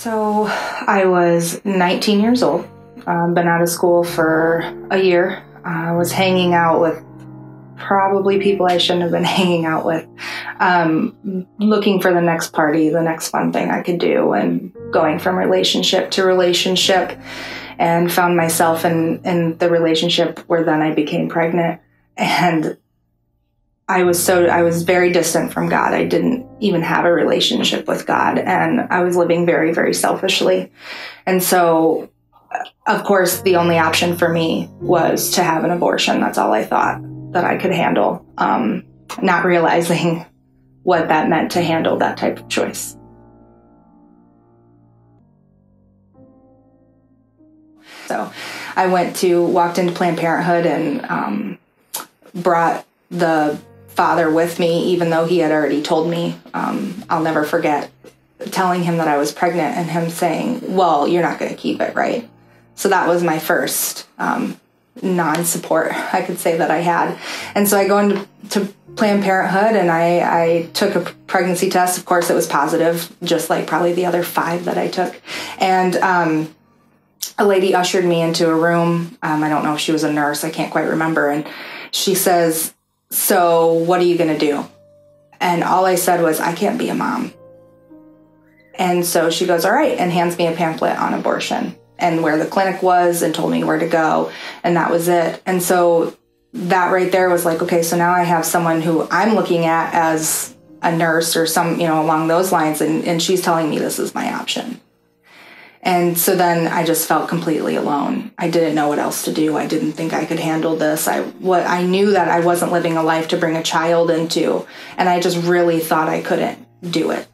So I was 19 years old, been out of school for a year. I was hanging out with probably people I shouldn't have been hanging out with, looking for the next party, the next fun thing I could do, and going from relationship to relationship, and found myself in the relationship where then I became pregnant. And I was very distant from God. I didn't even have a relationship with God, and I was living very, very selfishly. And so, of course, the only option for me was to have an abortion. That's all I thought that I could handle, not realizing what that meant to handle that type of choice. So I walked into Planned Parenthood and brought the father with me, even though he had already told me. I'll never forget telling him that I was pregnant and him saying, well, you're not going to keep it, right? So that was my first non-support, I could say, that I had. And so I go into Planned Parenthood and I took a pregnancy test. Of course, it was positive, just like probably the other 5 that I took. And a lady ushered me into a room. I don't know if she was a nurse. I can't quite remember. And she says, so what are you going to do? And all I said was, I can't be a mom. And so she goes, all right, and hands me a pamphlet on abortion and where the clinic was and told me where to go. And that was it. And so that right there was like, okay, so now I have someone who I'm looking at as a nurse or some, along those lines. And she's telling me this is my option. And so then I just felt completely alone. I didn't know what else to do. I didn't think I could handle this. I knew that I wasn't living a life to bring a child into, and I just really thought I couldn't do it.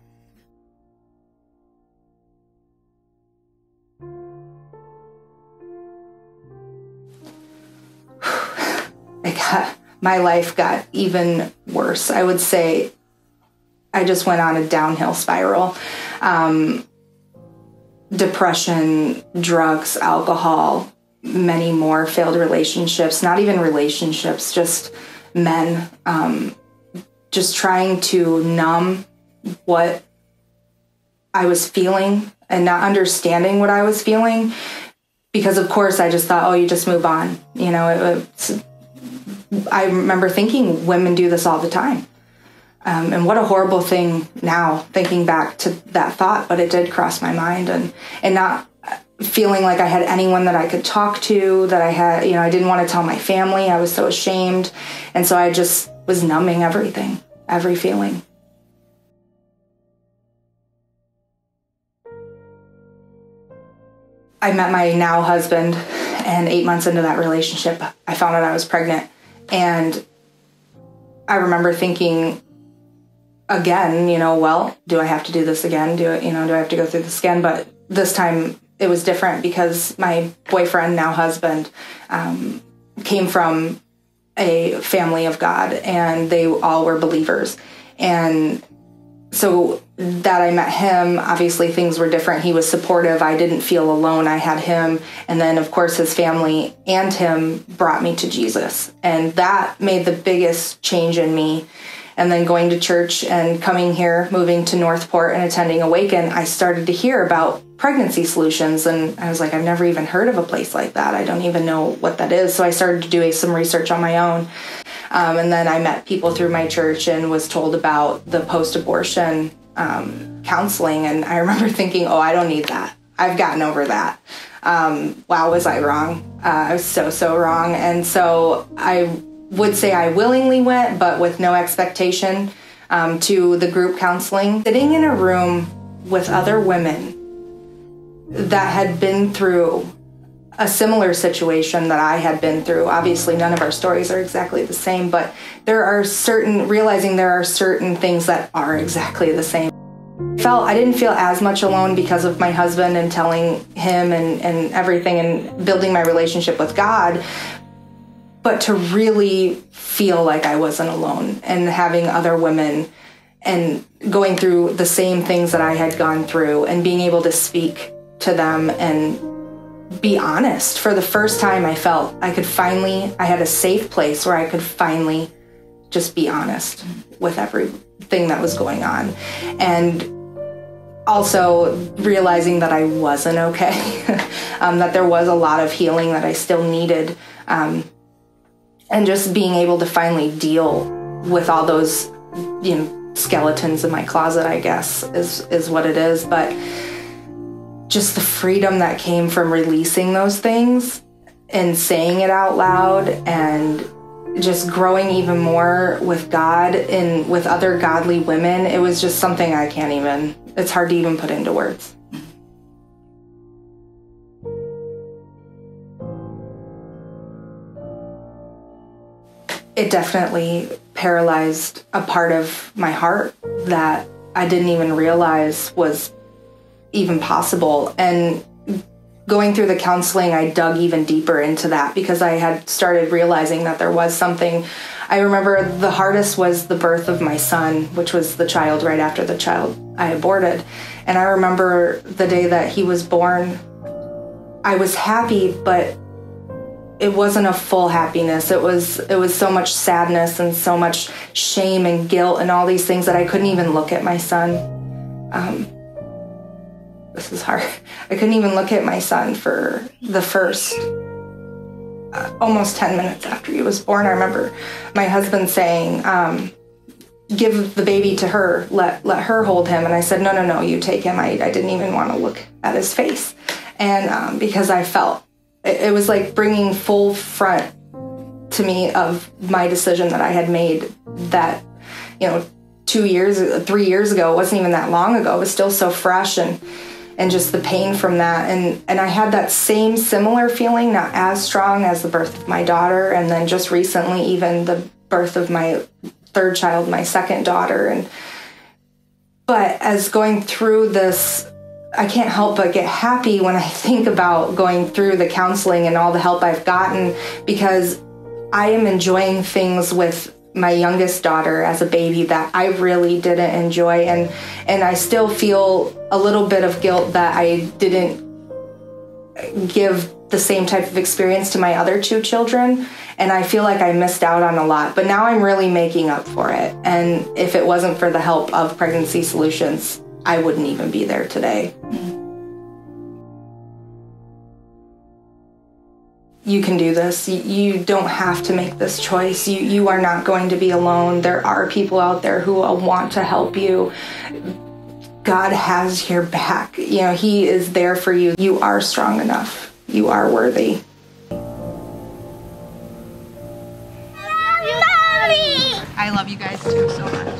My life got even worse. I would say I just went on a downhill spiral. Depression, drugs, alcohol, many more failed relationships, not even relationships, just men, just trying to numb what I was feeling and not understanding what I was feeling. Because of course I just thought, oh, you just move on. I remember thinking women do this all the time. And what a horrible thing now, thinking back to that thought, but it did cross my mind, and not feeling like I had anyone that I could talk to, that I had, I didn't want to tell my family. I was so ashamed. And so I just was numbing everything, every feeling. I met my now husband, and 8 months into that relationship, I found out I was pregnant. And I remember thinking, again, well, do I have to do this again? Do I have to go through this again? But this time it was different because my boyfriend, now husband, came from a family of God, and they all were believers. And so that I met him, obviously things were different. He was supportive. I didn't feel alone. I had him. And then, of course, his family and him brought me to Jesus. And that made the biggest change in me. And then going to church and coming here, moving to Northport and attending Awaken, I started to hear about pregnancy solutions. And I was like, I've never even heard of a place like that. I don't even know what that is. So I started to do some research on my own. And then I met people through my church and was told about the post-abortion counseling. And I remember thinking, oh, I don't need that. I've gotten over that. Wow, was I wrong? I was so wrong. And so I would say I willingly went, but with no expectation, to the group counseling. Sitting in a room with other women that had been through a similar situation that I had been through. Obviously, none of our stories are exactly the same, but realizing there are certain things that are exactly the same. I didn't feel as much alone because of my husband and telling him and everything and building my relationship with God, but to really feel like I wasn't alone and having other women and going through the same things that I had gone through and being able to speak to them and be honest. For the first time, I felt I had a safe place where I could finally just be honest with everything that was going on. And also realizing that I wasn't okay, that there was a lot of healing that I still needed, and just being able to finally deal with all those, skeletons in my closet, I guess, is what it is. But just the freedom that came from releasing those things and saying it out loud, and just growing even more with God and with other godly women, it was just something it's hard to even put into words. It definitely paralyzed a part of my heart that I didn't even realize was even possible. And going through the counseling, I dug even deeper into that because I had started realizing that there was something. I remember the hardest was the birth of my son, which was the child right after the child I aborted. And I remember the day that he was born, I was happy, but it wasn't a full happiness. It was so much sadness and so much shame and guilt and all these things that I couldn't even look at my son. This is hard. I couldn't even look at my son for the first almost 10 minutes after he was born. I remember my husband saying, give the baby to her, let her hold him. And I said, no, you take him. I didn't even want to look at his face. And because I felt, it was like bringing full front to me of my decision that I had made that, 3 years ago, it wasn't even that long ago. It was still so fresh, and just the pain from that. And I had that same similar feeling, not as strong as the birth of my daughter. And then just recently, even the birth of my third child, my second daughter. But as going through this, I can't help but get happy when I think about going through the counseling and all the help I've gotten, because I am enjoying things with my youngest daughter as a baby that I really didn't enjoy. And I still feel a little bit of guilt that I didn't give the same type of experience to my other two children. And I feel like I missed out on a lot, but now I'm really making up for it. And if it wasn't for the help of Pregnancy Solutions, I wouldn't even be there today. You can do this. You don't have to make this choice. You are not going to be alone. There are people out there who will want to help you. God has your back. He is there for you. You are strong enough. You are worthy. Mommy! I love you guys too so much.